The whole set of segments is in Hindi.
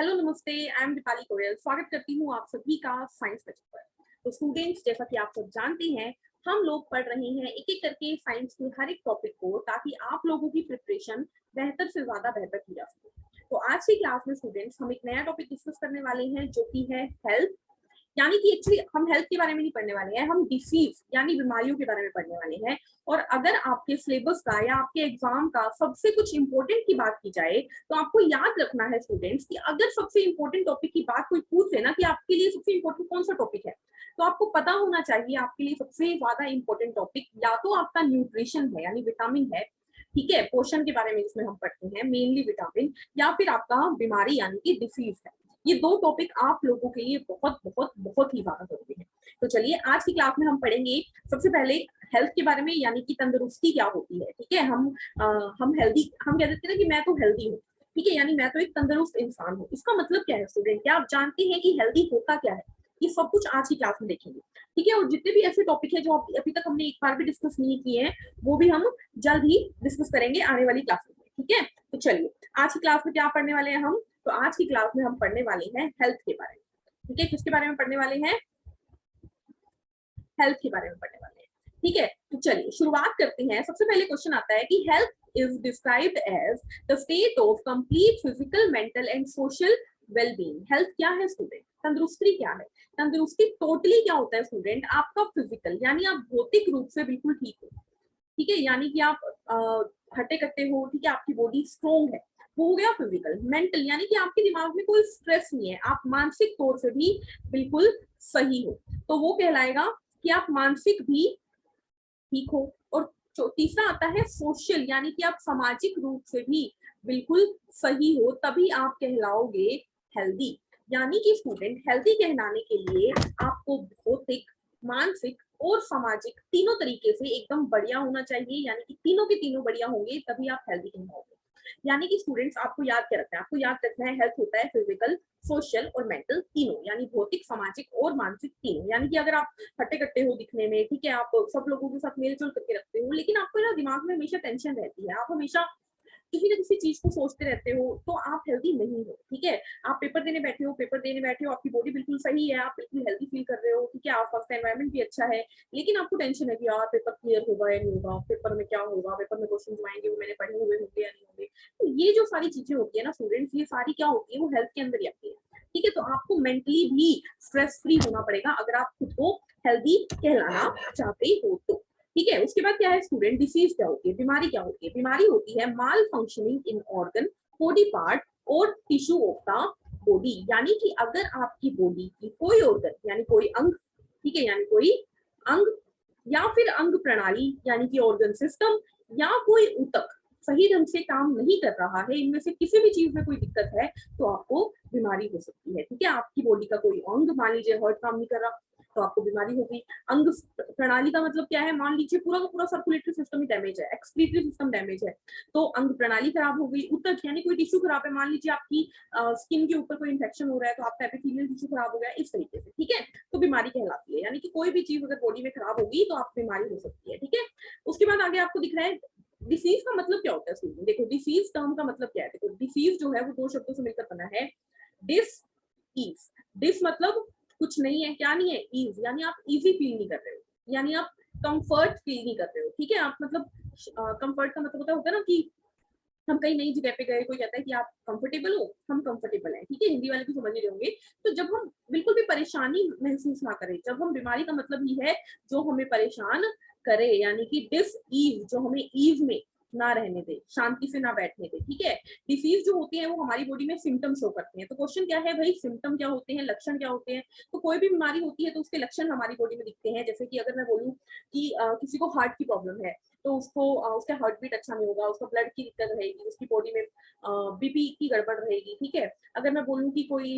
हेलो नमस्ते, आई एम दीपाली गोयल। स्वागत करती हूँ आप सभी का साइंस बच्चों पर। तो स्टूडेंट्स, जैसा कि आप सब जानते हैं, हम लोग पढ़ रहे हैं एक एक करके साइंस के हर एक टॉपिक को, ताकि आप लोगों की प्रिपरेशन बेहतर से ज्यादा बेहतर की जा सके। तो आज की क्लास में स्टूडेंट्स हम एक नया टॉपिक डिस्कस करने वाले हैं, जो कि है हेल्थ। यानी कि एक्चुअली हम हेल्थ के बारे में नहीं पढ़ने वाले हैं, हम डिसीज यानी बीमारियों के बारे में पढ़ने वाले हैं। और अगर आपके सिलेबस का या आपके एग्जाम का सबसे कुछ इंपॉर्टेंट की बात की जाए, तो आपको याद रखना है स्टूडेंट्स कि अगर सबसे इंपॉर्टेंट टॉपिक की बात कोई पूछ लेना कि आपके लिए सबसे इंपॉर्टेंट कौन सा टॉपिक है, तो आपको पता होना चाहिए आपके लिए सबसे ज्यादा इंपॉर्टेंट टॉपिक या तो आपका न्यूट्रिशन है यानी विटामिन है, ठीक है, पोषण के बारे में जिसमें हम पढ़ते हैं मेनली विटामिन, या फिर आपका बीमारी यानी कि डिसीज है। ये दो टॉपिक आप लोगों के लिए बहुत बहुत बहुत ही ज्यादा जरूरी है। तो चलिए आज की क्लास में हम पढ़ेंगे सबसे पहले हेल्थ के बारे में, यानी कि तंदुरुस्ती क्या होती है। ठीक है, हम हेल्दी, हम कह देते हैं कि मैं तो हेल्दी हूँ, ठीक है, यानी मैं तो एक तंदुरुस्त इंसान हूँ। इसका मतलब क्या है स्टूडेंट? क्या आप जानते हैं कि हेल्दी होता क्या है? ये सब कुछ आज की क्लास में देखेंगे, ठीक है। और जितने भी ऐसे टॉपिक है जो अभी तक हमने एक बार भी डिस्कस नहीं किए हैं, वो भी हम जल्द ही डिस्कस करेंगे आने वाली क्लासेस में, ठीक है। तो चलिए आज की क्लास में क्या पढ़ने वाले हैं हम? तो आज की क्लास में हम पढ़ने वाले हैं हेल्थ के बारे में, ठीक है। किसके बारे में पढ़ने वाले हैं? हेल्थ के बारे में पढ़ने वाले हैं, ठीक है। तो चलिए शुरुआत करते हैं। सबसे पहले क्वेश्चन आता है कि health is described as the state of complete physical, mental and social wellbeing. Health क्या है स्टूडेंट? तंदुरुस्ती क्या है? तंदुरुस्ती टोटली क्या होता है स्टूडेंट? आपका फिजिकल यानी आप भौतिक रूप से बिल्कुल ठीक हो, ठीक है, यानी कि आप हट्टे कट्टे हो, ठीक है, आपकी बॉडी स्ट्रोंग है, वो हो गया फिजिकल। मेंटल यानी कि आपके दिमाग में कोई स्ट्रेस नहीं है, आप मानसिक तौर से भी बिल्कुल सही हो, तो वो कहलाएगा कि आप मानसिक भी ठीक हो। और तीसरा आता है सोशल, यानी कि आप सामाजिक रूप से भी बिल्कुल सही हो, तभी आप कहलाओगे हेल्दी। यानी कि स्टूडेंट, हेल्दी कहलाने के लिए आपको भौतिक, मानसिक और सामाजिक तीनों तरीके से एकदम बढ़िया होना चाहिए, यानी कि तीनों के तीनों बढ़िया होंगे तभी आप हेल्दी कहलाओगे। यानी कि स्टूडेंट्स, आपको याद क्या रखना है? आपको याद रखना है हेल्थ होता है फिजिकल, सोशल और मेंटल तीनों, यानी भौतिक, सामाजिक और मानसिक तीनों। यानी कि अगर आप हट्टे कट्टे हो दिखने में, ठीक है, आप सब लोगों के साथ मेल जोल करके रखते हो, लेकिन आपको ना दिमाग में हमेशा टेंशन रहती है, आप हमेशा किसी न किसी चीज को सोचते रहते हो, तो आप हेल्दी नहीं हो, ठीक है। आप पेपर देने बैठे हो, आपकी बॉडी बिल्कुल सही है, आप बिल्कुल हेल्दी फील कर रहे हो, ठीक है, आपका एनवायरमेंट भी अच्छा है, लेकिन आपको टेंशन है कि यार पेपर क्लियर होगा या नहीं होगा, पेपर में क्या होगा, पेपर में क्वेश्चन जो आएंगे वो मैंने पढ़े हुए होंगे या नहीं होंगे। तो ये जो सारी चीजें होती है ना स्टूडेंट्स, ये सारी क्या होती है? वो हेल्थ के अंदर ही आती है, ठीक है। तो आपको मेंटली भी स्ट्रेस फ्री होना पड़ेगा अगर आप खुद को हेल्दी कहलाना चाहते हो तो, ठीक है। उसके बाद क्या है स्टूडेंट? डिसीज क्या होती है? बीमारी क्या होती है? बीमारी होती है malfunctioning in organ, body part और टिश्यू ऑफ द बॉडी। यानी कि अगर आपकी बॉडी की कोई ऑर्गन यानी कोई अंग, ठीक है, यानी कोई अंग या फिर अंग प्रणाली यानी कि ऑर्गन सिस्टम या कोई ऊतक सही ढंग से काम नहीं कर रहा है, इनमें से किसी भी चीज में कोई दिक्कत है, तो आपको बीमारी हो सकती है, ठीक है। आपकी बॉडी का कोई अंग, मान लीजिए हार्ट काम नहीं कर रहा, तो आपको बीमारी होगी। अंग प्रणाली का मतलब क्या है? मान लीजिए पूरा का पूरा सर्कुलेटरी सिस्टम ही डैमेज है, एक्सक्रीटरी सिस्टम डैमेज है, तो अंग प्रणाली खराब हो गई। ऊतक यानी कोई टिश्यू खराब है, मान लीजिए आपकी स्किन के ऊपर कोई इंफेक्शन हो रहा है, तो आपका एपिथेलियल टिश्यू खराब हो गया, इस तरीके से, ठीक है, तो बीमारी कहलाती है। यानी कि कोई भी चीज अगर बॉडी में खराब होगी तो आप बीमारी हो सकती है, ठीक है। उसके बाद आगे आपको दिख रहा है डिसीज का मतलब क्या होता है स्टूडेंट? देखो डिसीज टर्म का मतलब क्या है? देखो डिसीज जो है वो दो शब्दों से मिलकर बना है, डिस ईज। डिस मतलब कुछ नहीं है, क्या नहीं है? ईज, यानी आप इजी फील नहीं कर रहे हो, यानी आप कंफर्ट फील नहीं कर रहे हो, ठीक है। आप मतलब कंफर्ट का मतलब होता है ना कि हम कहीं नई जगह पे गए, कोई कहता है कि आप कंफर्टेबल हो, हम कंफर्टेबल हैं, ठीक है, हिंदी वाले भी समझ ही होंगे। तो जब हम बिल्कुल भी परेशानी महसूस ना करें, जब हम बीमारी का मतलब ही है जो हमें परेशान करे, यानी कि डिस ईज, जो हमें ईज में ना रहने दे, शांति से ना बैठने दे, ठीक है। डिसीज जो होती है वो हमारी बॉडी में सिम्टम शो करते हैं। तो क्वेश्चन क्या है भाई? सिम्टम क्या होते हैं, लक्षण क्या होते हैं? तो कोई भी बीमारी होती है तो उसके लक्षण हमारी बॉडी में दिखते हैं। जैसे कि अगर मैं बोलूँ कि किसी को हार्ट की प्रॉब्लम है, तो उसको उसका हार्ट बीट अच्छा नहीं होगा, उसका ब्लड की दिक्कत रहेगी, उसकी बॉडी में बीपी की गड़बड़ रहेगी, ठीक है। अगर मैं बोलूँ कि कोई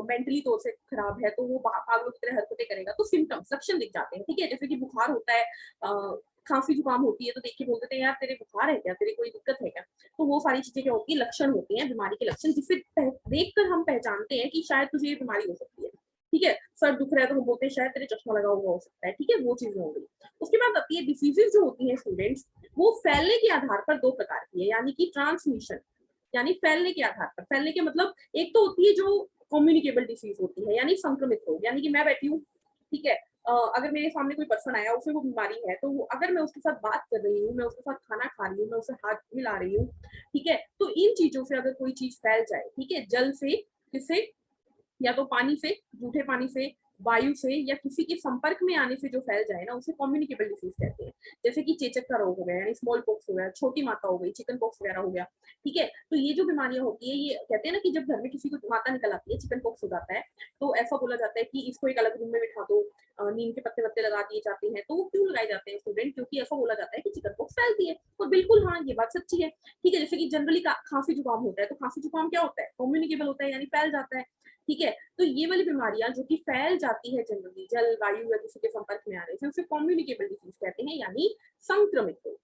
मेंटली तौर से खराब है, तो वो पागलों की तरह हरकतें करेगा, तो सिम्टम्स, लक्षण दिख जाते हैं, ठीक है। जैसे कि बुखार होता है, खांसी जुकाम होती है, तो देख के बोल देते हैं यार तेरे बुखार है क्या, तेरे कोई दिक्कत है क्या? तो वो सारी चीजें क्या होती है? लक्षण होती हैं, बीमारी के लक्षण, जिससे देखकर हम पहचानते हैं कि शायद तुझे ये बीमारी हो सकती है, ठीक है। सर दुख रहा है तो हम बोलते हैं शायद तेरे चश्मा लगा हुआ हो सकता है, ठीक है, वो चीजें हो गई। उसके बाद आती है डिसीजेज जो होती हैं स्टूडेंट्स, वो फैलने के आधार पर दो प्रकार की है, यानी कि ट्रांसमिशन, यानी फैलने के आधार पर। फैलने के मतलब एक तो होती है जो कम्युनिकेबल डिसीज होती है, यानी संक्रमित रोग, यानी कि मैं बैठी हूँ, ठीक है, अगर मेरे सामने कोई पर्सन आया, उसे वो बीमारी है, तो अगर मैं उसके साथ बात कर रही हूँ, मैं उसके साथ खाना खा रही हूँ, मैं उससे हाथ मिला रही हूँ, ठीक है, तो इन चीजों से अगर कोई चीज फैल जाए, ठीक है, जल से, किससे, या तो पानी से, जूठे पानी से, वायु से, या किसी के संपर्क में आने से जो फैल जाए ना, उसे कम्युनिकेबल डिसीज कहते हैं। जैसे कि चेचक का रोग हो गया, यानी स्मॉल पॉक्स हो गया, छोटी माता हो गई, चिकन पॉक्स वगैरह हो गया, ठीक है। तो ये जो बीमारियां होती है, ये कहते हैं ना कि जब घर में किसी को माता निकल आती है, चिकन पॉक्स हो जाता है, तो ऐसा बोला जाता है कि इसको एक अलग रूम में बिठा दो, नीम के पत्ते वत्ते लगा दिए जाते हैं। तो वो क्यों लगाए जाते हैं स्टूडेंट? क्योंकि ऐसा बोला जाता है कि चिकन पॉक्स फैलती है। और बिल्कुल हाँ, ये बात सच्ची है, ठीक है। जैसे कि जनरली खांसी जुकाम होता है, तो खांसी जुकाम क्या होता है? कम्युनिकेबल होता है, यानी फैल जाता है, ठीक है। तो ये वाली बीमारियां जो कि फैल जाती है जनरली जल, वायु या किसी के संपर्क में आने से, उसे कम्युनिकेबल डिसीज कहते हैं, यानी संक्रमित रोग।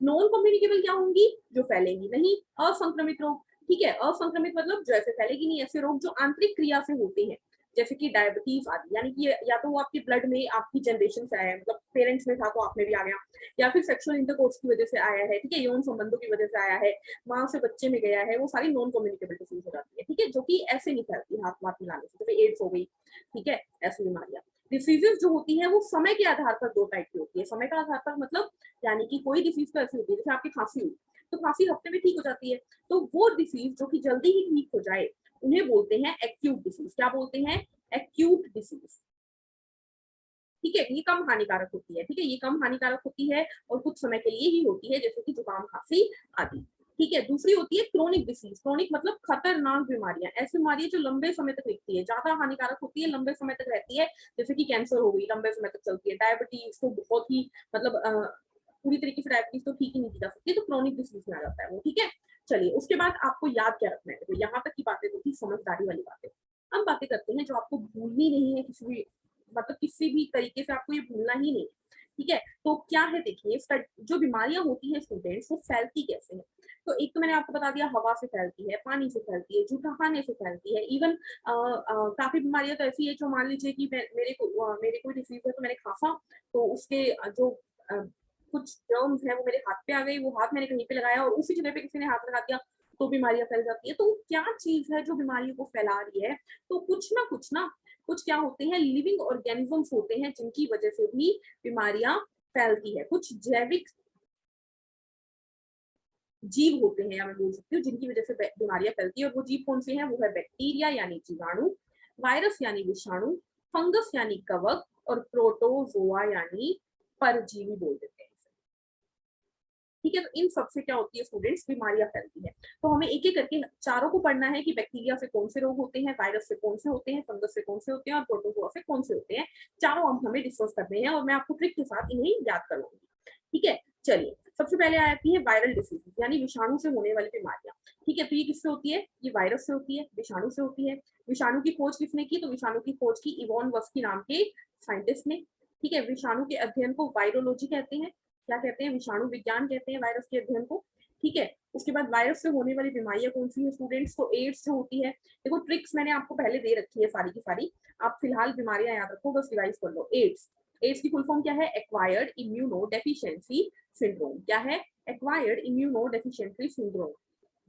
नॉन कम्युनिकेबल क्या होंगी? जो फैलेंगी नहीं। असंक्रमित रोग, ठीक है, असंक्रमित मतलब जो ऐसे फैलेगी नहीं, ऐसे रोग जो आंतरिक क्रिया से होते हैं, जैसे कि डायबिटीज आदि, यानी कि या तो वो आपके ब्लड में आपकी जनरेशन से आया है, मतलब पेरेंट्स में था तो आप में भी आ गया, या फिर सेक्सुअल इंटरकोर्स की वजह से आया है, ठीक है, यौन संबंधों की वजह से आया है, माँ से बच्चे में गया है, वो सारी नॉन कम्युनिकेबल डिसीज हो जाती है, ठीक है, जो कि ऐसे नहीं फैलती हाथ वाथ मिलाने से, जैसे एड्स हो गई, ठीक है, ऐसी बीमारियां। डिसीजेस जो होती है वो समय के आधार पर दो टाइप की होती है। समय का आधार पर मतलब, यानी कि कोई डिसीज तो ऐसी होती है, जैसे आपकी खांसी हुई, तो खांसी हफ्ते में ठीक हो जाती है, तो वो डिसीज जो कि जल्दी ही ठीक हो जाए, उन्हें बोलते हैं एक्यूट डिसीज। क्या बोलते हैं? एक्यूट डिसीज, ठीक है। ये कम हानिकारक होती है, ठीक है, ये कम हानिकारक होती है और कुछ समय के लिए ही होती है, जैसे कि जुकाम, खांसी आदि, ठीक है। दूसरी होती है क्रोनिक डिसीज। क्रोनिक मतलब खतरनाक बीमारियां, ऐसी बीमारियां जो लंबे समय तक रहती है, ज्यादा हानिकारक होती है, लंबे समय तक रहती है, जैसे कि कैंसर हो गई, लंबे समय तक चलती है। डायबिटीज तो बहुत ही मतलब पूरी तरीके से डायबिटीज तो ठीक ही नहीं की जा सकती, तो क्रोनिक डिसीज में आ जाता है वो, ठीक है। चलिए, उसके बाद आपको याद क्या रखना है? तो यहाँ तक की बातें तो थी समझदारी वाली बातें। हम बातें करते हैं जो आपको भूलनी नहीं है, किसी भी मतलब किसी भी तरीके से आपको ये भूलना ही नहीं, ठीक है। तो क्या है, देखिए, जो बीमारियां होती हैं स्टूडेंट्स, वो फैलती कैसे हैं? तो एक तो मैंने आपको बता दिया, हवा से फैलती है, पानी से फैलती है, जूठा खाने से फैलती है, इवन काफी बीमारियां तो ऐसी है जो, मान लीजिए कि मेरे कोई डिसीज है, तो मैंने खांसा, तो उसके जो अ, कुछ जर्म्स है वो मेरे हाथ पे आ गई, वो हाथ मैंने कहीं पे लगाया और उसी जगह पे किसी ने हाथ लगा दिया, तो बीमारियां फैल जाती है। तो क्या चीज है जो बीमारियों को फैला रही है? तो कुछ ना कुछ क्या होते हैं, लिविंग ऑर्गेनिजम्स होते हैं, जिनकी वजह से भी बीमारियां फैलती है। कुछ जैविक जीव होते हैं, या मैं बोल सकती हूँ, जिनकी वजह से बीमारियां फैलती है। और वो जीव कौन से हैं? वो है बैक्टीरिया यानी जीवाणु, वायरस यानी विषाणु, फंगस यानी कवक, और प्रोटोजोआ यानी परजीवी बोल देते हैं, ठीक है। तो इन सबसे क्या होती है स्टूडेंट्स? बीमारियां फैलती है। तो हमें एक एक करके चारों को पढ़ना है कि बैक्टीरिया से कौन से रोग होते हैं, वायरस से कौन से होते हैं, फंगस से कौन से होते हैं, और प्रोटोजोआ से कौन से होते हैं। चारों हम हमें डिस्कस करने हैं और मैं आपको ट्रिक के साथ इन्हें याद करवाऊंगी, ठीक है। चलिए, सबसे पहले आती है वायरल डिसीज, यानी विषाणु से होने वाली बीमारियां, ठीक है। तो ये किससे होती है? ये वायरस से होती है, विषाणु से होती है। विषाणु की खोज किसने की? तो विषाणु की खोज की इवॉन वस्की नाम के साइंटिस्ट ने, ठीक है। विषाणु के अध्ययन को वायरोलॉजी कहते हैं। क्या कहते हैं? विषाणु विज्ञान कहते हैं वायरस के अध्ययन को, ठीक है। उसके बाद वायरस से होने वाली बीमारियां कौन सी है स्टूडेंट्स? तो एड्स जो होती है, देखो ट्रिक्स मैंने आपको पहले दे रखी है सारी की सारी, आप फिलहाल बीमारियां याद रखो, बस रिवाइज कर लो। एड्स, एड्स की फुल फॉर्म क्या है? Acquired immuno deficiency syndrome. क्या है? Acquired immuno deficiency syndrome,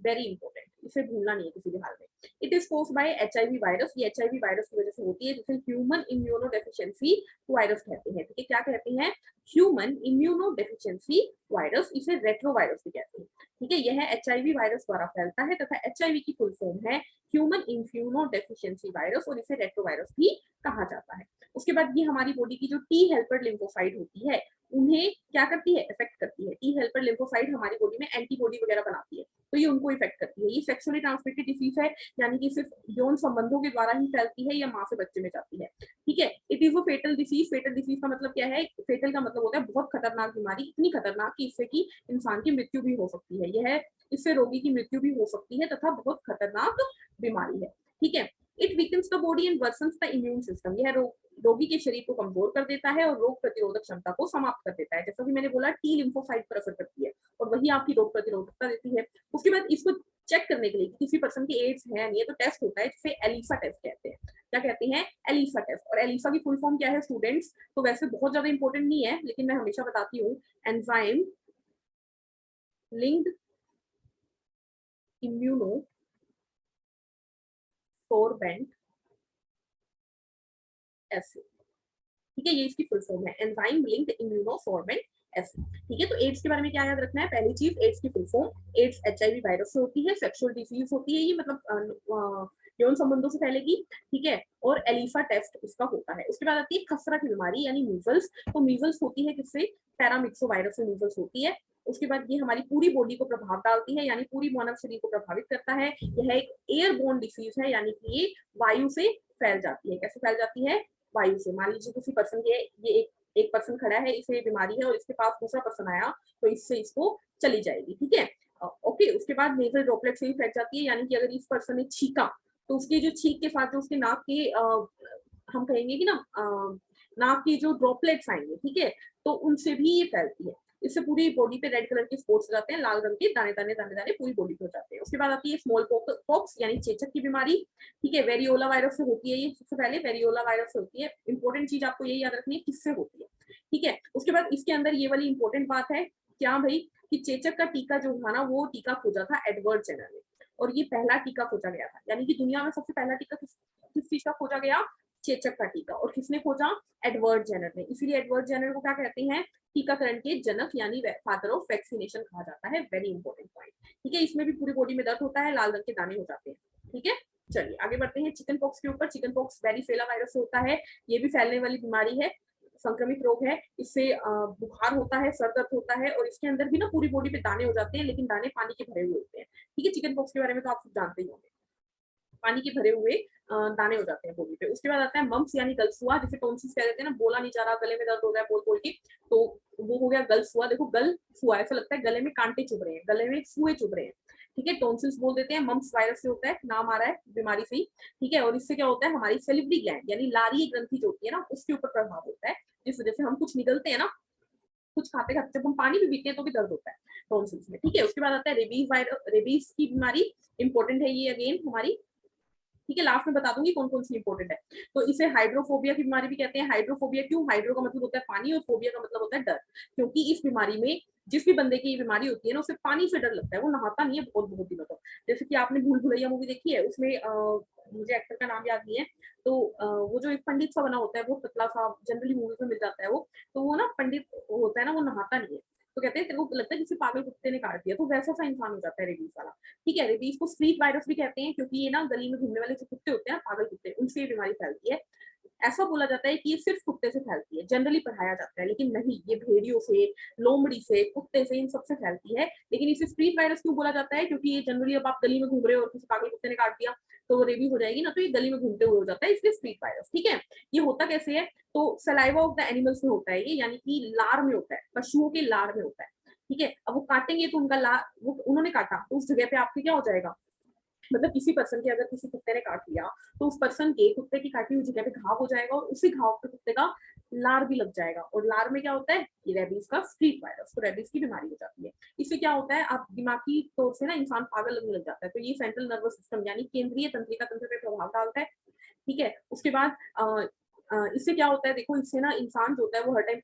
very important, इसे भूलना नहीं है किसी भी हाल में। It is caused by HIV virus, ये एचआईवी वायरस की वजह से होती है, जिसे ह्यूमन इम्यूनो डेफिशिएंसी वायरस कहते हैं, ठीक है। क्या कहते हैं? ह्यूमन इम्यूनो डेफिशिएंसी वायरस, इसे रेट्रोवायरस भी कहते हैं, ठीक है। यह एचआईवी वायरस द्वारा फैलता है तथा एचआईवी की फुल फॉर्म है ह्यूमन इम्यूनो डेफिशिएंसी वायरस, और इसे रेट्रोवायरस भी कहा जाता है। उसके बाद ये हमारी बॉडी की जो टी हेल्पर लिम्फोसाइट होती है, उन्हें क्या करती है? इफेक्ट करती है। टी हेल्पर लिम्फोसाइट हमारी बॉडी में एंटीबॉडी वगैरह बनाती है, तो ये उनको इफेक्ट करती है। ये सेक्सुअली ट्रांसमिटेड डिसीज है, यानी कि सिर्फ यौन संबंधों के द्वारा ही फैलती है या माँ से बच्चे में जाती है, ठीक है। It is a fatal disease. Fatal disease का मतलब क्या है? फेटल का मतलब होता है बहुत खतरनाक बीमारी, इतनी खतरनाक कि इससे कि इंसान की मृत्यु भी हो सकती है। यह इससे रोगी की मृत्यु भी हो सकती है तथा बहुत खतरनाक बीमारी है, ठीक है। It weakens the body and versions the immune system. यह रोगी के शरीर को कमजोर कर देता है और रोग प्रतिरोधक क्षमता को समाप्त कर देता है। जैसा कि मैंने बोला, टी लिम्फोसाइट पर असर करती है और वही आपकी रोग प्रतिरोधकता देती है। उसके बाद इसको चेक करने के लिए कि किसी पर्सन की एड्स है नहीं है, तो टेस्ट होता है जिसे एलिसा टेस्ट कहते हैं। क्या कहते हैं? ELISA test. और एलिसा की फुल फॉर्म क्या है स्टूडेंट्स? तो वैसे बहुत ज्यादा इंपॉर्टेंट नहीं है, लेकिन मैं हमेशा बताती हूँ, एंजाइम लिंक्ड इम्यूनोसोर्बेंट एसिड। ठीक है, ये इसकी फुल फॉर्म है, एंजाइम लिंक्ड इम्यूनोसोर्बेंट एसिड। ठीक है, तो एड्स के बारे में क्या याद रखना है, पहली चीज एड्स की full form, AIDS HIV virus से होती है, सेक्सुअल डिजीज होती है ये, मतलब यौन संबंधों से फैलेगी। ठीक है, और एलिफा टेस्ट इसका होता है। उसके बाद आती है खसरा की बीमारी यानी मीजल्स। तो मीजल्स होती है किससे, पैरामिक्सो वायरस से मीजल्स होती है। उसके बाद ये हमारी पूरी बॉडी को प्रभाव डालती है, यानी पूरी मानव शरीर को प्रभावित करता है। यह एक एयरबोर्न डिसीज है, यानी कि ये वायु से फैल जाती है। कैसे फैल जाती है, वायु से। मान लीजिए किसी पर्सन के, ये एक पर्सन खड़ा है, इसे बीमारी है, और इसके पास दूसरा पर्सन आया, तो इससे इसको चली जाएगी। ठीक है, ओके। उसके बाद नेजल ड्रॉपलेट से ही फैल जाती है, यानी कि अगर इस पर्सन ने छींका, तो उसके जो छींक के साथ जो उसके नाक के हम कहेंगे कि ना नाक की जो ड्रॉपलेट्स आएंगे, ठीक है, तो उनसे भी ये फैलती है। इससे पूरी बॉडी पे रेड कलर के स्पॉट्स हो जाते हैं, लाल रंग के दाने दाने दाने दाने पूरी बॉडी पे हो जाते हैं। उसके बाद आती है स्मॉल पॉक्स यानी चेचक की बीमारी। ठीक है, वेरियोला वायरस से होती है ये, सबसे पहले वेरियोला वायरस से होती है। इंपॉर्टेंट चीज आपको ये याद रखनी है किससे होती है। ठीक है, उसके बाद इसके अंदर ये वाली इंपॉर्टेंट बात है क्या भाई, कि चेचक का टीका जो था ना, वो टीका खोजा था एडवर्ड जेनर ने, और ये पहला टीका खोजा गया था। यानी कि दुनिया में सबसे पहला टीका किस चीज का खोजा गया, चेचक का टीका। और किसने खोजा, एडवर्ड जेनर ने। इसीलिए एडवर्ड जेनर को क्या कहते हैं, टीकाकरण के जनक यानी फादर ऑफ वैक्सीनेशन कहा जाता है। Very important point. ठीक है, इसमें भी पूरी बॉडी में दर्द होता है, लाल रंग के दाने हो जाते हैं। ठीक है, चलिए आगे बढ़ते हैं चिकन पॉक्स के ऊपर। चिकन पॉक्स वेरिफेला वायरस से होता है, ये भी फैलने वाली बीमारी है, संक्रमित रोग है। इससे बुखार होता है, सर दर्द होता है, और इसके अंदर भी ना पूरी बॉडी पे दाने हो जाते हैं, लेकिन दाने पानी के भरे हुए होते हैं। ठीक है, चिकन पॉक्स के बारे में तो आप जानते ही होंगे, पानी के भरे हुए दाने हो जाते हैं बॉडी पे। उसके बाद आता है मम्स यानी गलसुआ, जिसे टॉन्सिल्स कह देते हैं ना, बोला नहीं जा रहा, गले में दर्द हो रहा है बोल बोल के, तो वो हो गया गलसुआ। देखो गलसुआ ऐसा लगता है गले में कांटे चुभ रहे हैं, गले में सुए चुभ रहे हैं। ठीक है, टॉन्सिल्स बोल देते हैं, मम्स वायरस से होता है, नाम आ रहा है बीमारी से ही। ठीक है, और इससे क्या होता है, हमारी सेलिब्री ग्लैंड यानी लारी ग्रंथि जो होती है ना, उसके ऊपर प्रभाव होता है, जिस वजह से हम कुछ निगलते हैं ना, कुछ खाते खाते जब हम पानी भी पीते हैं तो भी दर्द होता है टॉन्सिल्स में। ठीक है, उसके बाद आता है रेबीज वायरस, रेबीज की बीमारी इंपॉर्टेंट है ये अगेन हमारी। ठीक है, लास्ट में बता दूंगी कौन कौन सी इंपॉर्टेंट है। तो इसे हाइड्रोफोबिया की बीमारी भी कहते हैं। हाइड्रोफोबिया क्यों, हाइड्रो का मतलब होता है पानी, और फोबिया का मतलब होता है डर। क्योंकि इस बीमारी में जिस भी बंदे की ये बीमारी होती है ना, उसे पानी से डर लगता है, वो नहाता नहीं है बहुत बहुत दिनों तक। जैसे कि आपने भूल भुलैया मूवी देखी है, उसमें मुझे एक्टर का नाम याद नहीं है, तो वो जो एक पंडित सा बना होता है, वो पतला सा, जनरली मूवीज में मिल जाता है वो, तो वो ना पंडित होता है ना, वो नहाता नहीं है, तो कहते हैं तेरे को लगता है किसी पागल कुत्ते ने काट दिया, तो वैसा सा इंसान हो जाता है रेबीज वाला। ठीक है, रेबीज को स्ट्रीट वायरस भी कहते हैं, क्योंकि ये ना गली में घूमने वाले जो कुत्ते होते हैं, पागल कुत्ते, उनसे ये बीमारी फैलती है। ऐसा बोला जाता है कि ये सिर्फ कुत्ते से फैलती है, जनरली पढ़ाया जाता है, लेकिन नहीं, ये भेड़ियों से, लोमड़ी से, कुत्ते से, इन सबसे फैलती है। लेकिन इसे स्ट्रीट वायरस क्यों बोला जाता है, क्योंकि ये जनरली अब आप गली में घूम रहे हो और किसी पागल कुत्ते ने काट दिया, तो वो रेबीज हो जाएगी ना, तो ये गली में घूमते हुए हो जाता है, इसलिए स्ट्रीट वायरस। ठीक है, ये होता कैसे है, तो सलाइवा ऑफ द एनिमल्स में होता है ये, यानी कि लार में होता है, पशुओं के लार में होता है। ठीक है, अब वो काटेंगे तो उनका लार, वो उन्होंने काटा तो उस जगह पे आपके क्या हो जाएगा, मतलब किसी पर्सन के अगर किसी कुत्ते ने काट लिया, तो उस पर्सन के कुत्ते की काटी हुई जगह पे घाव हो जाएगा, और उसी घाव पे कुत्ते का लार भी लग जाएगा। और लार में क्या होता है, ये रेबीज का स्ट्रीट वायरस, तो रेबीज की बीमारी हो जाती है। इससे क्या होता है, आप दिमागी तौर से ना इंसान पागल लगने लग जाता है, तो ये सेंट्रल नर्वस सिस्टम यानी केंद्रीय तंत्रिका तंत्र पे प्रभाव डालता है। ठीक है, उसके बाद इससे क्या होता है, देखो इससे ना इंसान जो होता है वो हर टाइम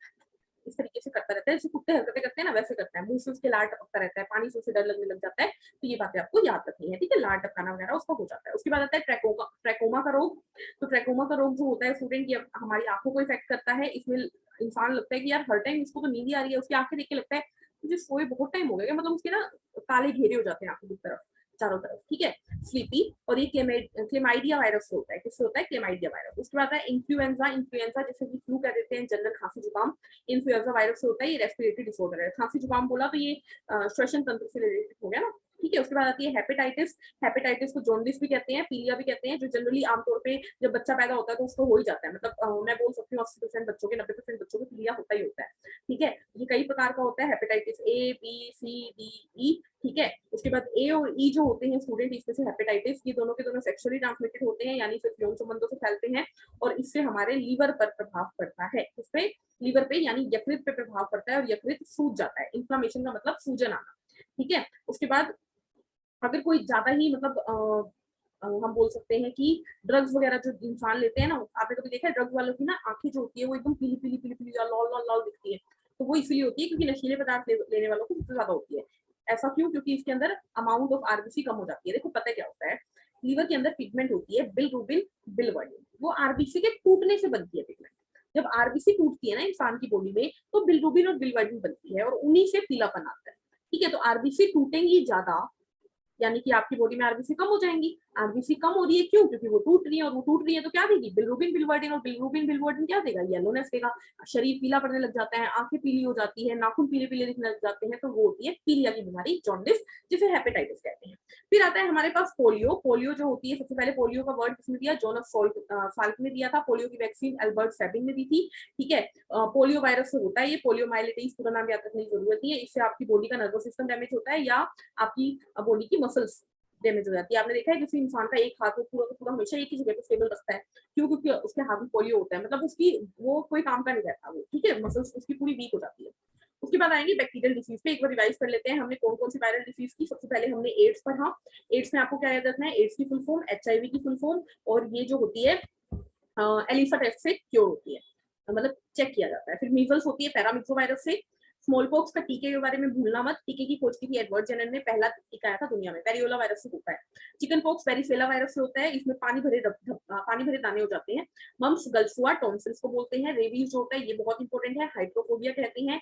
इस तरीके से करता रहता है, जैसे कुत्ते हरकतें करते हैं ना, वैसे करता है, मुंह से उसके लार टपकता रहता है, पानी से उसे डर लगने लग जाता है। तो ये बातें आपको याद रखनी है। ठीक है, लार टपकाना वगैरह उसका हो जाता है। उसके बाद आता है ट्रैकोमा का रोग। तो ट्रैकोमा का रोग जो होता है स्टूडेंट, ये हमारी आंखों को इफेक्ट करता है। इसमें इंसान लगता है कि यार हर टाइम इसको तो नींद ही आ रही है, उसकी आंखें देख के लगता है मुझे सोए बहुत टाइम हो गया, मतलब उसके ना काले घेरे हो जाते हैं आंखों की तरफ, चारों तरफ। ठीक है, स्लीपी, और ये क्लेमाइडिया वायरस से होता है। किससे होता है, क्लेमाइडिया वायरस। उसके बाद है इन्फ्लुएंजा। इन्फ्लुएंजा जैसे कि फ्लू कह देते हैं, जनरल खांसी जुकाम, इन्फ्लुएंजा वायरस से होता है। ये रेस्पिरेटरी डिसऑर्डर है, खांसी जुकाम बोला तो ये श्वसन तंत्र से रिलेटेड हो गया ना। ठीक है, उसके बाद आती है हेपेटाइटिस। हेपेटाइटिस को जॉन्डिस भी कहते हैं, पीलिया भी कहते हैं, जो जनरली आमतौर पे जब बच्चा पैदा होता है तो उसको हो ही जाता है, मतलब मैं बोल सकती हूँ 80% बच्चों के, 90% बच्चों को पीलिया होता ही होता है। ठीक है, ये कई प्रकार का होता है, hepatitis A, B, C, D, E. ठीक है, उसके बाद ए और ई जो होते हैं स्टूडेंट, इसमें से हेपेटाइटिस, ये दोनों के दोनों सेक्सुअली ट्रांसमिटेड होते हैं, यानी सिर्फ यौन संबंधों से फैलते हैं, और इससे हमारे लीवर पर प्रभाव पड़ता है। इसपे लीवर पे यानी यकृत पे प्रभाव पड़ता है, और यकृत सूज जाता है। इन्फ्लामेशन का मतलब सूजन आना। ठीक है, उसके बाद अगर कोई ज्यादा ही मतलब हम बोल सकते हैं कि ड्रग्स वगैरह जो इंसान लेते हैं ना, आपने कभी देखा है ड्रग्स वालों की ना आंखें जो होती है वो एकदम पीली पीली पीली पीली लाल लाल लाल दिखती है, तो वो इसलिए होती है क्योंकि नशीले पदार्थ लेने वालों को सबसे ज्यादा होती है। ऐसा क्यों? क्योंकि इसके अंदर अमाउंट ऑफ आरबीसी कम हो जाती है। देखो पता है क्या होता है, लीवर के अंदर पिगमेंट होती है बिलरुबिन, बिलवर्डिन, वो आरबीसी के टूटने से बनती है पिगमेंट। जब आरबीसी टूटती है ना इंसान की बॉडी में, तो बिलरुबिन और बिलवर्डिन बनती है और उन्हीं से पीलापन आता है। ठीक है, तो आरबीसी टूटेंगी ज्यादा, यानी कि आपकी बॉडी में आरबीसी कम हो जाएंगी। आरबीसी कम हो रही है क्यों? क्योंकि वो टूट रही है, और वो टूट रही है तो क्या देगी? बिलरुबिन बिलवर्डिन, और बिलरुबिन बिलवर्डिन क्या देगा? येलोनेस देगा। शरीर पीला पड़ने लग जाता है, आंखें पीली हो जाती है, नाखून पीले पीले दिखने लग जाते हैं, तो वो होती है पीलिया की बीमारी, जॉन्डिस, जिसे हेपेटाइटिस कहते हैं। फिर आता है हमारे पास पोलियो। पोलियो जो होती है, सबसे पहले पोलियो का वर्ड किसने दिया? जोनास साल्क ने दिया था। पोलियो की वैक्सीन एल्बर्ट सेबिन ने दी थी। ठीक है, पोलियो वायरस से होता है ये, पोलियो माइलिटीज पूरा नाम याद रखने की जरूरत नहीं है। इससे आपकी बॉडी का नर्वस सिस्टम डैमेज होता है, या आपकी बॉडी की मसल्स डैमेज हो जाती है। आपने देखा है किसी इंसान का एक हाथ वो पूरा का पूरा हमेशा एक ही जगह पे स्टेबल रखता है, क्यों? क्योंकि उसके हाथ में पोलियो होता है, मतलब उसकी वो कोई काम का नहीं रहता वो। ठीक है, मसल्स उसकी पूरी वीक हो जाती है। उसके बाद आएंगे बैक्टीरियल डिसीज पे। एक बार रिवाइज कर लेते हैं हमने कौन कौन सी वायरल डिसीज की। सबसे पहले हमने एड्स पढ़ा। एड्स में आपको क्या याद रखना है? एड्स की फुल फॉर्म, एचआईवी की फुल फॉर्म, और ये जो होती है एलिसा टेस्ट से क्योर होती है, मतलब चेक किया जाता है। फिर मीजल्स होती है पैरामिक्सो वायरस से। स्मॉल पॉक्स का टीके के बारे में भूलना मत, टीके की खोज की थी एडवर्ड जेनर ने, पहला टीका आया था दुनिया में, पेरियोला वायरस से होता है। चिकन पॉक्स वेरिसेला वायरस से होता है, इसमें पानी भरे दाने हो जाते हैं। मम्स गलसुआ टॉन्सिल्स को बोलते हैं। रेबीज जो होता है ये बहुत इंपॉर्टेंट है, हाइड्रोफोबिया कहते हैं।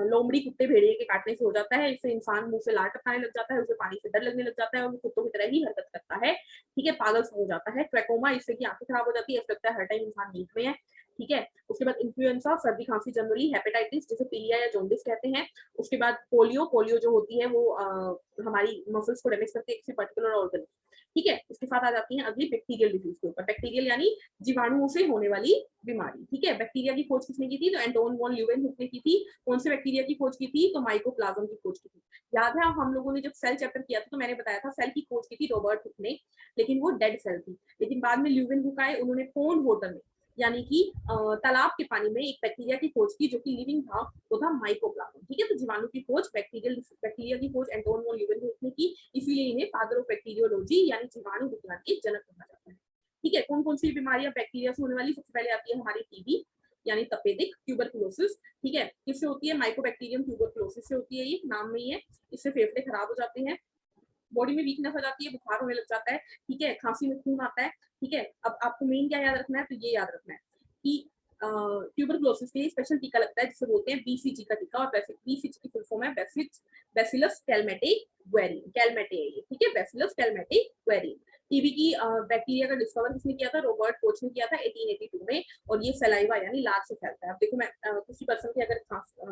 लोमड़ी कुत्ते भेड़िए के काटने से हो जाता है, इससे इंसान मुंह से लार टपकाने लग जाता है, उसे पानी से डर लगने लग जाता है और वो कुत्तों की तरह ही हरकत करता है। ठीक है, पागल सा हो जाता है। ट्रैकोमा, इससे की आंखें खराब हो जाती है, ऐसा लगता है हर टाइम इंसान नींद में है। ठीक है, उसके बाद इन्फ्लुएंजा, सर्दी खांसी जनरली, हेपेटाइटिस जिसे पीलिया या जॉन्डिस कहते हैं। उसके बाद पोलियो। पोलियो जो होती है वो हमारी मसल्स को डैमेज करती है, किसी पर्टिकुलर ऑर्गन। ठीक है, उसके साथ आ जाती है अगली बैक्टीरियल डिजीज के ऊपर। बैक्टीरियल यानी जीवाणुओं से होने वाली बीमारी। ठीक है, बैक्टीरिया की खोज किसने की थी? तो एंटोन वॉन ल्यूवेनहुक ने की थी। कौन से बैक्टीरिया की खोज की थी? तो माइकोप्लाज्म की खोज की थी। याद है हम लोगों ने जब सेल चैप्टर किया था तो मैंने बताया था सेल की खोज की थी रॉबर्ट हुक ने, लेकिन वो डेड सेल थी। लेकिन बाद में ल्यूवेनहुक आए, उन्होंने पोन्ड वाटर में, यानी कि तालाब के पानी में एक बैक्टीरिया की खोज की जो कि लिविंग था, वो था माइकोप्लाज्म। ठीक है, तो जीवाणु की खोज, बैक्टीरिया की खोज एंटोन वॉन ल्यूवेनहुक ने की, इसीलिए इन्हें फादर ऑफ बैक्टीरियोलॉजी यानी जीवाणु विज्ञान के जनक कहा जाता है। ठीक है, कौन कौन सी बीमारियां बैक्टीरिया से होने वाली? सबसे पहले आती है हमारी टीबी यानी तपेदिक, ट्यूबरकुलोसिस। ठीक है, किससे होती है? माइकोबैक्टीरियम ट्यूबरकुलोसिस से होती है, ये नाम में ही है। इससे फेफड़े खराब हो जाते हैं, बॉडी में वीकनेस आ जाती है, बुखार होने लग जाता है। ठीक है, खांसी में खून आता है। ठीक है, अब आपको मेन क्या याद रखना है? तो ये याद रखना है कि ट्यूबरकुलोसिस के लिए स्पेशल टीका लगता है जिसे बोलते हैं बीसीजी का टीका, और बीसीजी की फुल फॉर्म है बैसिलस कैलमेटे ग्वेरिन। कैलमेटे है ये। ठीक है, बैसिलस कैलमेटे ग्वेरिन। टीबी की बैक्टीरिया का डिस्कवर किसने किया था? रॉबर्ट कोच ने किया था 1882 में, और ये सलाइवा यानी लार से फैलता है। अब देखो मैं किसी पर्सन की अगर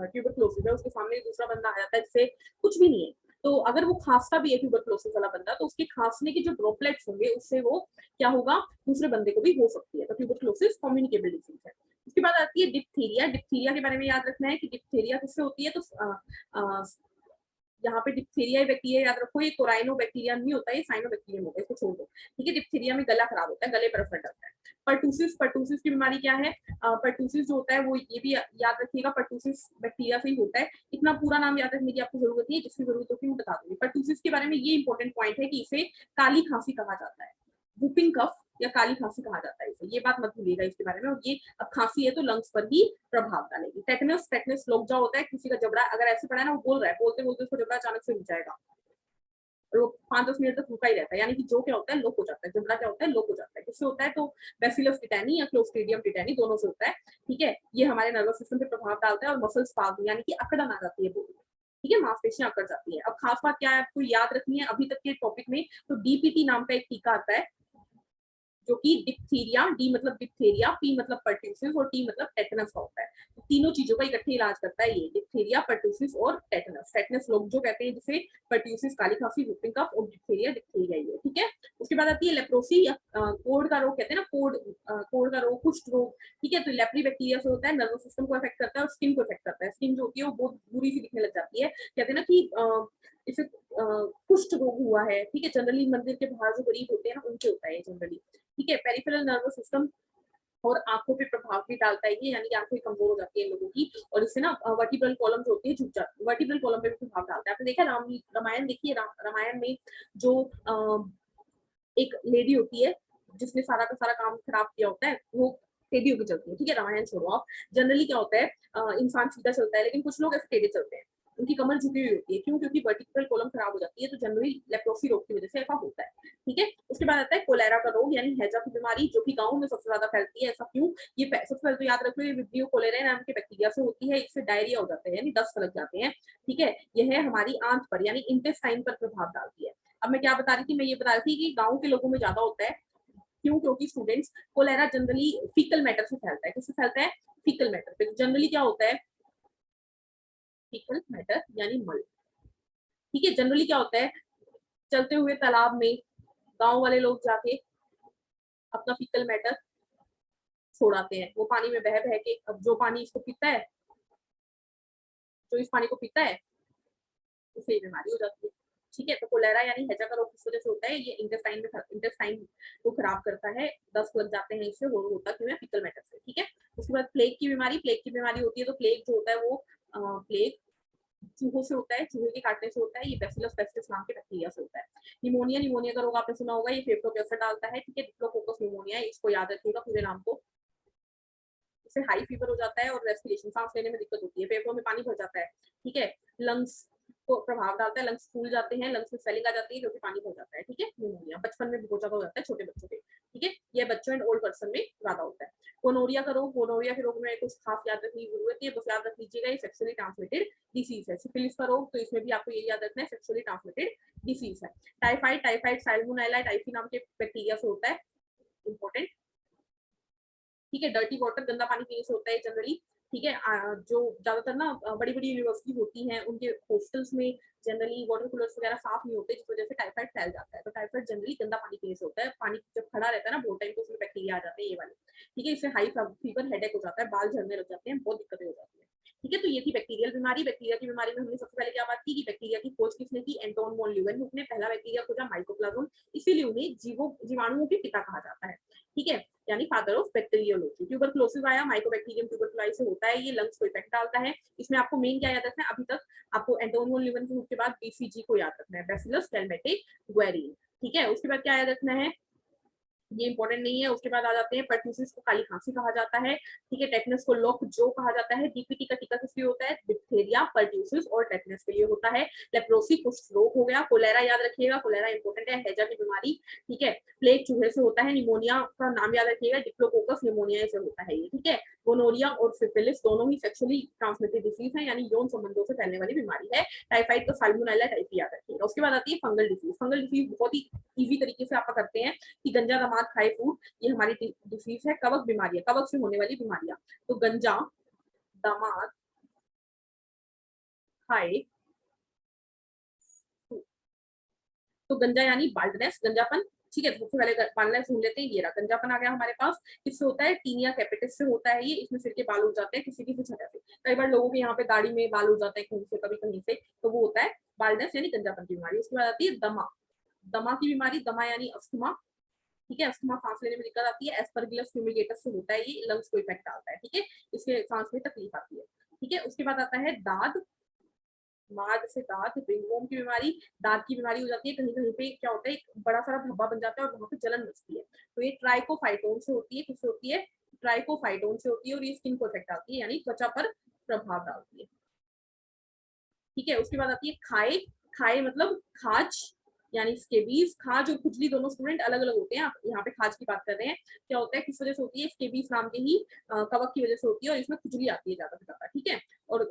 ट्यूबरकुलोसिस है, उसके सामने दूसरा बंदा आ जाता है जिससे कुछ भी नहीं है, तो अगर वो खांसता भी है ट्यूबरकुलोसिस वाला बंदा, तो उसके खांसने के जो ड्रॉपलेट्स होंगे उससे वो क्या होगा? दूसरे बंदे को भी हो सकती है। तो ट्यूबरकुलोसिस कम्युनिकेबल डिजीज है। उसके बाद आती है डिप्थीरिया। डिप्थीरिया के बारे में याद रखना है कि डिप्थीरिया किससे होती है? तो यहाँ पे डिप्थीरिया बैक्टीरिया याद रखो, ये कोराइनो बैक्टीरिया नहीं होता है, ये साइनो बैक्टीरियम होता है, इसको छोड़ दो। ठीक है, डिप्थीरिया में गला खराब होता है, गले पर असर डालता है। पर्टूसिस, पर्टूसिस की बीमारी क्या है? पर्टूसिस जो होता है वो, ये भी याद रखिएगा, पर्टूसिस बैक्टीरिया से ही होता है। इतना पूरा नाम याद रखने की आपको जरूरत नहीं है, जिसकी जरूरत होगी मैं बता दूंगी। पर्टूसिस के बारे में ये इंपॉर्टेंट पॉइंट है कि इसे काली खांसी कहा जाता है, वुपिंग कफ या काली खांसी कहा जाता है इसे, ये बात मत भूलिएगा इसके बारे में। और ये अब खांसी है तो लंग्स पर ही प्रभाव डालेगी। टेटनस, टेटनस लोकजा होता है, किसी का जबड़ा अगर ऐसे पड़ा है ना, वो बोल रहा है, बोलते बोलते उसको जबड़ा अचानक से रुक जाएगा, और वो 5-10 मिनट तक रुका ही रहता है, यानी कि जो क्या होता है लोक हो जाता है, जबड़ा क्या होता है लोक हो जाता है। किससे होता है? तो बैसिलस टिटैनी या क्लोस्ट्रीडियम टिटैनी, दोनों से होता है। ठीक है, ये हमारे नर्वस सिस्टम पे प्रभाव डालता है और मसल्स पाग यानी कि अकड़न आ जाती है बॉडी में। ठीक है, मांसपेशियां अकड़ जाती है। अब खास बात क्या है आपको याद रखनी है अभी तक के टॉपिक में? तो डीपीटी नाम का एक टीका आता है जो कि डिप्थीरिया, डी मतलब डिप्थीरिया, पी मतलब पर्ट्यूसिस और टी मतलब टेटनस का होता है। तो तीनों चीजों का इकट्ठे इलाज करता है ये, डिप्थीरिया, पर्ट्यूसिस और टेटनस। टेटनस लोग जो कहते हैं जिसे, पर्ट्यूसिस काली खांसी, वुपिंग कफ, और डिप्थीरिया डिप्थीरिया ही है। ठीक है, उसके बाद आती है लेप्रोसी या कोढ़ का रोग कहते हैं ना, कोढ़ का रोग, कुष्ठ रोग। ठीक है, तो लेप्री बैक्टीरिया से होता है, नर्वस सिस्टम को अफेक्ट करता है और स्किन को अफेक्ट करता है। स्किन जो होती है वो बहुत बुरी सी दिखने लग जाती है, कहते हैं ना कि इसे कुष्ठ रोग हुआ है। ठीक है, जनरली मंदिर के बाहर जो गरीब होते हैं ना उनके होता है जनरली। ठीक है, पेरिफेरल नर्वस सिस्टम और आंखों पे प्रभाव भी डालता है ये, यानी कि आंखें कमजोर हो जाती है लोगों की, और इससे ना वर्टिब्रल कॉलम जो होती है झुक जाती है, वर्टिब्रल कॉलम पे भी प्रभाव डालता है। आपने देखा रामायण देखिए, रामायण में जो एक लेडी होती है जिसने सारा का सारा काम खराब किया होता है, वो टेढ़ी होकर चलती है। ठीक है, रामायण छोड़ो आप, जनरली क्या होता है इंसान सीधा चलता है, लेकिन कुछ लोग ऐसे टेढ़े चलते हैं। उनकी कमर झुकी हुई होती है, क्यों? क्योंकि वर्टिकल कॉलम खराब हो जाती है, तो जनरली लेप्रोसी रोग की वजह से ऐसा होता है। ठीक है, उसके बाद आता है कोलेरा का रोग यानी हैजा की बीमारी, जो कि गाँव में सबसे ज्यादा फैलती है। ऐसा क्यों? ये सबसे पहले तो याद रखो, ये विब्रियो कोलेराe नाम के बैक्टीरिया से होती है, इससे डायरिया हो जाता है यानी दस्त लग जाते हैं। ठीक है, यह हमारी आंत पर यानी इंटेस्टाइन पर प्रभाव डालती है। अब मैं क्या बता रही थी? मैं ये बता रही थी कि गाँव के लोगों में ज्यादा होता है, क्यों? क्योंकि students cholera generally faecal matter से फैलता है। किससे फैलता है? फीकल मैटर पे। जनरली क्या होता है? फीकल मैटर यानी मल। ठीक है, जनरली क्या होता है? चलते हुए तालाब में गांव वाले लोग जाके अपना फीकल मैटर छोड़ाते हैं, वो पानी में बह बह के। अब जो पानी इसको पीता है, जो इस पानी को पीता है, उसे बीमारी हो जाती है। ठीक है, तो कोलेरा यानी हैजा का रोग किस वजह से होता है? ये इंटेस्टाइन को खराब करता है, दस्त लग जाते हैं इससे। वो होता क्यों है? फीकल मैटर से। ठीक है, उसके बाद प्लेग की बीमारी। प्लेग की बीमारी होती है, तो प्लेग जो होता है वो प्लेग चूहों से होता है, चूहे के काटने से होता है। ये बैसिलस पेस्टिस नाम के बैक्टीरिया से होता है। निमोनिया, निमोनिया का रोग आपने सुना होगा, ये फेफड़ों पे असर डालता है। ठीक है, डिप्लोकोकस निमोनिया, इसको याद रखिएगा पूरे नाम को। इससे हाई फीवर हो जाता है और रेस्पिरेशन, सांस लेने में दिक्कत होती है, फेफड़ों में पानी भर जाता है। ठीक है, लंग्स को प्रभाव डालता है, लंग्स फूल जाते हैं, लंग्स में स्वेलिंग आ जाती है, क्योंकि पानी भर जाता है। ठीक है, निमोनिया बचपन में बहुत ज्यादा हो जाता है छोटे बच्चों के। ठीक है, ये बच्चों एंड ओल्ड पर्सन में ज्यादा होता है। गोनोरिया का रोग। गोनोरिया के रोग में कुछ खास याद रखने की जरूरत है, बस याद रख लीजिएगा, ये सेक्सुअली ट्रांसमिटेड डिसीज है। सिफिलिस का रोग, तो इसमें भी आपको ये याद रखना है, सेक्सुअली ट्रांसमिटेड डिसीज है। टाइफाइड, टाइफाइड साल्मोनेला टाइफी नाम के बैक्टीरिया से होता है, इंपॉर्टेंट। ठीक है, डर्टी वाटर, गंदा पानी पीने से होता है जनरली। ठीक है, जो ज्यादातर ना बड़ी बड़ी यूनिवर्सिटी होती हैं, उनके हॉस्टल्स में जनरली वाटर कूलर्स वगैरह साफ नहीं होते, जिस वजह से टाइफाइड फैल जाता है। तो टाइफाइड जनरली गंदा पानी पीने से होता है। पानी जब खड़ा रहता है ना बहुत टाइम, तो उसमें बैक्टीरिया आ जाते हैं ये वाले। ठीक है, इससे हाई फीवर, हेडेक हो जाता है, बाल झड़ने लग जाते हैं, बहुत दिक्कतें हो जाती है। ठीक है, तो ये थी बैक्टीरियल बीमारी। बैक्टीरिया की बीमारी में हमने सबसे पहले क्या बात की कि बैक्टीरिया की खोज किसने की? एंटोन वॉन ल्यूवेनहुक ने पहला बैक्टीरिया खोजा, माइकोप्लाज्म। इसीलिए उन्हें जीवाणुओं के पिता कहा जाता है। ठीक है, यानी फादर ऑफ बैक्टीरियोलॉजी। ट्यूबरक्लोसिस आया, माइकोबैक्टीरियम ट्यूबरकुलोसिस से होता है, ये लंग्स को इफेक्ट डालता है। इसमें आपको मेन क्या याद रखना है? अभी तक आपको एंटोन वॉन ल्यूवेनहुक के बाद बीसीजी को याद रखना है, बैसिलस डेल्मेटिक ठीक है, उसके बाद क्या याद रखना है? ये इंपॉर्टेंट नहीं है। उसके बाद आ जाते हैं पर्ट्यूसिस को काली खांसी कहा जाता है। ठीक है, टेटनस को लॉक जो कहा जाता है। डीपीटी का टीका किस लिए होता है? डिप्थेरिया, पर्ट्यूसिस और टेटनस के लिए होता है। लेप्रोसी कुष्ठ रोग हो गया। कोलेरा याद रखिएगा, कोलेरा इंपॉर्टेंट है, हैजा की बीमारी। ठीक है, प्लेग चूहे से होता है। निमोनिया का नाम याद रखिएगा, डिप्लोकोकस निमोनिया से होता है ये। ठीक है, गोनोरिया और सिफिलिस दोनों ही सेक्सुअली ट्रांसमिटेड डिसीज है, यानी यौन संबंधों से फैलने वाली बीमारी है। टाइफाइड को साल्मोनेला टाइफी याद रखिएगा। उसके बाद आती है फंगल डिसीज। फंगल डिसीज बहुत ही इजी तरीके से आप करते हैं कि गंजा दामाद खाए फूड, ये हमारी डिसीज है। कवक बीमारियां, कवक से होने वाली बीमारियां, तो गंजा दामाद खाए, तो गंजा यानी बाल्डनेस, गंजापन। ठीक है, तो सबसे पहले बाल्डनेस सुन लेते हैं। ये रहा गंजापन आ गया हमारे पास। किससे होता है? टीनिया कैपिटिस से होता है ये। इसमें सिर के बाल उग जाते हैं किसी किसी जगह से। कई बार लोगों के यहाँ पे दाढ़ी में बाल उग जाते हैं कहीं से, कभी कहीं से, तो वो होता है बाल्डनेस यानी गंजापन की बीमारी। उसके बाद आती है दमा। दमा की बीमारी, दमा यानी अस्थमा। ठीक है, अस्थमा सांस लेने में दिक्कत आती है, एस्परगिलस फ्यूमिगेटस से होता है, ये लंग्स को इफेक्ट डालता है। ठीक है, इसके सांस में तकलीफ आती है। ठीक है, उसके बाद आता है दाद। माद से दाद, रिंगवॉर्म की बीमारी, दांत की बीमारी हो जाती है। कहीं कहीं पे क्या होता है, एक बड़ा सारा धब्बा बन जाता है और वहां पे जलन मचती है, तो ये ट्राइकोफाइटोन से होती है। किससे होती है? ट्राइकोफाइटोन से होती है, और ये स्किन को इफेक्ट डालती है, यानी त्वचा पर प्रभाव डालती है। ठीक है, उसके बाद आती है खाए। खाए मतलब खाज, यानी स्केबीज। खाज और खुजली दोनों स्टूडेंट अलग अलग होते हैं, आप यहाँ पे खाज की बात कर रहे हैं। क्या होता है, किस वजह से होती है? स्केबीज नाम के ही कवक की वजह से होती है, और इसमें खुजली आती है ज्यादा से ज्यादा। ठीक है, और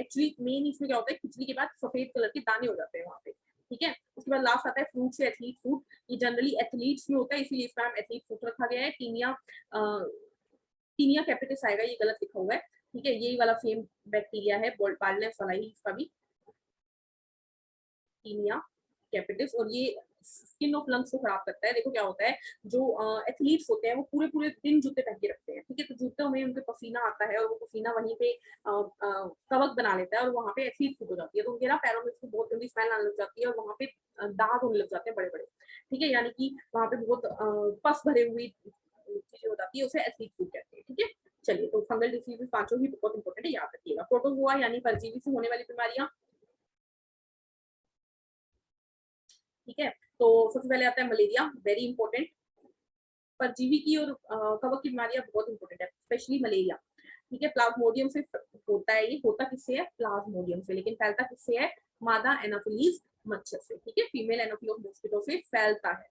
एक्चुअली मेन इसमें क्या होता है, खुजली के बाद सफेद कलर के दाने हो जाते हैं वहाँ पे। ठीक है, उसके बाद लास्ट आता है फ्रूट से एथलीट फूड। ये जनरली एथलीट्स में होता है, इसीलिए इसका नाम एथलीट फूड रखा गया है। टीनिया कैपिटिस आएगा, ये गलत लिखा हुआ है। ठीक है, यही वाला सेम बैक्टीरिया है, बाल्डनेस वाला ही इसका भी, टीनिया कैपिटिस। और ये स्किन ऑफ लंग्स को खराब करता है। देखो क्या होता है, जो एथलीट्स होते हैं वो पूरे पूरे दिन जूते पहन के रखते हैं। ठीक है, तो जूतों में उनके पसीना आता है, और वो पसीना वहीं पे कवक बना लेता है, और वहां पे एथलीट फूट हो जाती है, तो उनके ना पैरों में बहुत गंदी स्मेल आने लग जाती है, और वहां पे दाग होने लग जाते हैं बड़े बड़े। ठीक है, यानी कि वहां पे बहुत पस भरे हुई चीजें हो जाती है, उसे एथलीट फूट कहते हैं। ठीक है, चलिए, तो फंगल डिसीजेस पांचों ही बहुत इंपॉर्टेंट है, याद रखिएगा। प्रोटोजोआ यानी परजीवी से होने वाली बीमारियां। ठीक है, तो सबसे पहले आता है मलेरिया, वेरी इंपॉर्टेंट। परजीवी की और कवक की बीमारियां बहुत इंपॉर्टेंट है, स्पेशली मलेरिया। ठीक है, प्लाज्मोडियम से होता है, ये होता किससे है, प्लाज्मोडियम से, लेकिन फैलता किससे है, मादा एनाफिलीज मच्छर से, ठीक है, फीमेल एनाफिलोस मॉस्किटो से फैलता है।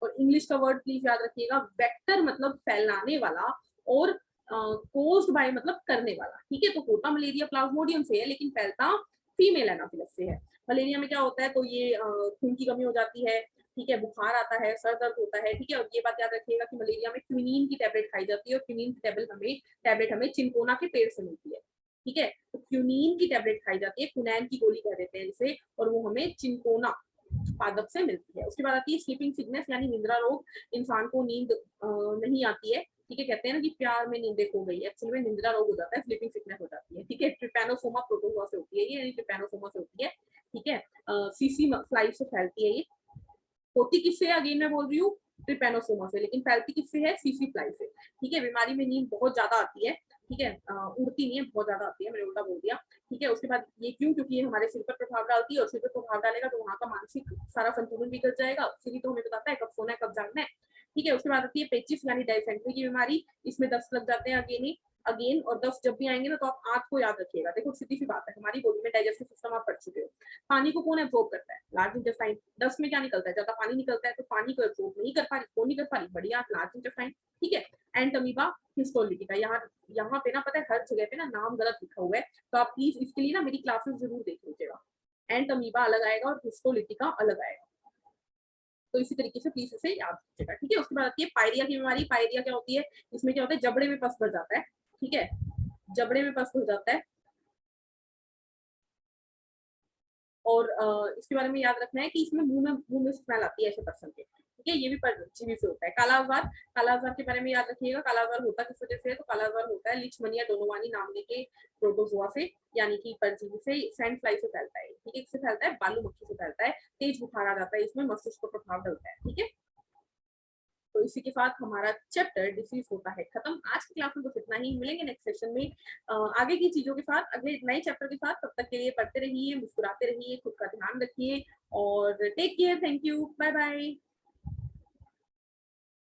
और इंग्लिश का वर्ड प्लीज याद रखिएगा, वेक्टर मतलब फैलाने वाला, और कोज्ड बाय मतलब करने वाला, ठीक है। तो होता मलेरिया प्लाज्मोडियम से है, लेकिन फैलता फीमेल एनाफिलस से है। मलेरिया में क्या होता है, तो ये खून की कमी हो जाती है, ठीक है, बुखार आता है, सर दर्द होता है, ठीक है। और ये बात याद रखिएगा कि मलेरिया में क्विनीन की टैबलेट खाई जाती है, और क्विनीन की टैबलेट हमें चिंकोना के पेड़ से मिलती है, ठीक है। तो क्विनीन की टैबलेट खाई जाती है, क्विनैन की गोली कह देते हैं इसे, और वो हमें चिंकोना पादप से मिलती है। उसके बाद आती है स्लीपिंग सिकनेस यानी निद्रा रोग, इंसान को नींद नहीं आती है, ठीक है। कहते हैं ना कि प्यार में नींद खो गई, एक्चुअली में निद्रा रोग हो जाता है, स्लीपिंग सिकनेस हो जाती है, ठीक है। ट्रिपैनोसोमा प्रोटोजोआ से होती है ये, यानी ट्रिपैनोसोमा से होती है, ठीक है। सीसी फ्लाई से फैलती है ये। होती किससे है, अगेन मैं बोल रही हूँ, ट्रिपैनोसोमा से, लेकिन फैलती किससे है, सीसी फ्लाई से, ठीक है। बीमारी में नींद बहुत ज्यादा आती है, ठीक है, उड़ती नहीं है, बहुत ज्यादा आती है, मैंने उल्टा बोल दिया, ठीक है। उसके बाद ये क्यों, क्योंकि ये हमारे सिर पर प्रभाव डालती है, और सिर पर प्रभाव डालेगा तो वहाँ का मानसिक सारा संतुलन बिगड़ जाएगा, सिर तो हमें बताता है कब सोना है कब जागना है, ठीक है। उसके बाद आती है पेचिस यानी डायसेंट्री की बीमारी, इसमें दस्त लग जाते हैं अगेन, और दस्त जब भी आएंगे ना, तो आप आंत को याद रखिएगा। देखो सीधी सी बात है, हमारी बॉडी में डाइजेस्टिव सिस्टम आप पढ़ चुके हो, पानी को कौन एब्जॉर्ब करता है, लार्ज इंटेस्टाइन। दस्त में क्या निकलता है, ज्यादा पानी निकलता है, तो पानी को एब्जॉर्ब नहीं कर पा रही, कौन नहीं कर पा रही, बढ़िया लार्ज इंटेस्टाइन, ठीक है। एंड अमीबा हिस्टोलिटिका, यहाँ पे ना पता है हर जगह पे ना नाम गलत लिखा हुआ है, तो आप प्लीज इसके लिए ना मेरी क्लासेस जरूर देख लीजिएगा। एंट अमीबा अलग आएगा और हिस्टोलिटिका अलग आएगा, तो इसी तरीके से प्लीज इसे याद रखिएगा, ठीक है। उसके बाद आती है पायरिया की बीमारी। पायरिया क्या होती है, इसमें क्या होता है, जबड़े में पस भर जाता है, ठीक है, जबड़े में पस भर जाता है। और इसके बारे में याद रखना है कि इसमें मुंह में स्मेल आती है ऐसे पर्सन के, ठीक है। ये भी परजीवी से होता है। काला आजार, काला आजार के बारे में याद रखिएगा, काला आजार होता किस वजह से है, तो काला आजार होता है लिचमनिया डोनोवानी नामने के प्रोटोजोआ से, यानी कि परजीवी से, सैंड फ्लाई से फैलता है, ठीक है। किससे फैलता है, बालू मक्खी से फैलता है, तेज बुखार आ जाता है, इसमें मस्तिष्क पर प्रभाव डलता है, ठीक है। तो इसी के साथ हमारा चैप्टर डिसीज होता है खत्म। आज की क्लास में बस इतना ही, मिलेंगे नेक्स्ट सेशन में आगे की चीजों के साथ, अगले नए चैप्टर के साथ। तब तक के लिए पढ़ते रहिए, मुस्कुराते रहिए, खुद का ध्यान रखिए, और take care, thank you, bye bye.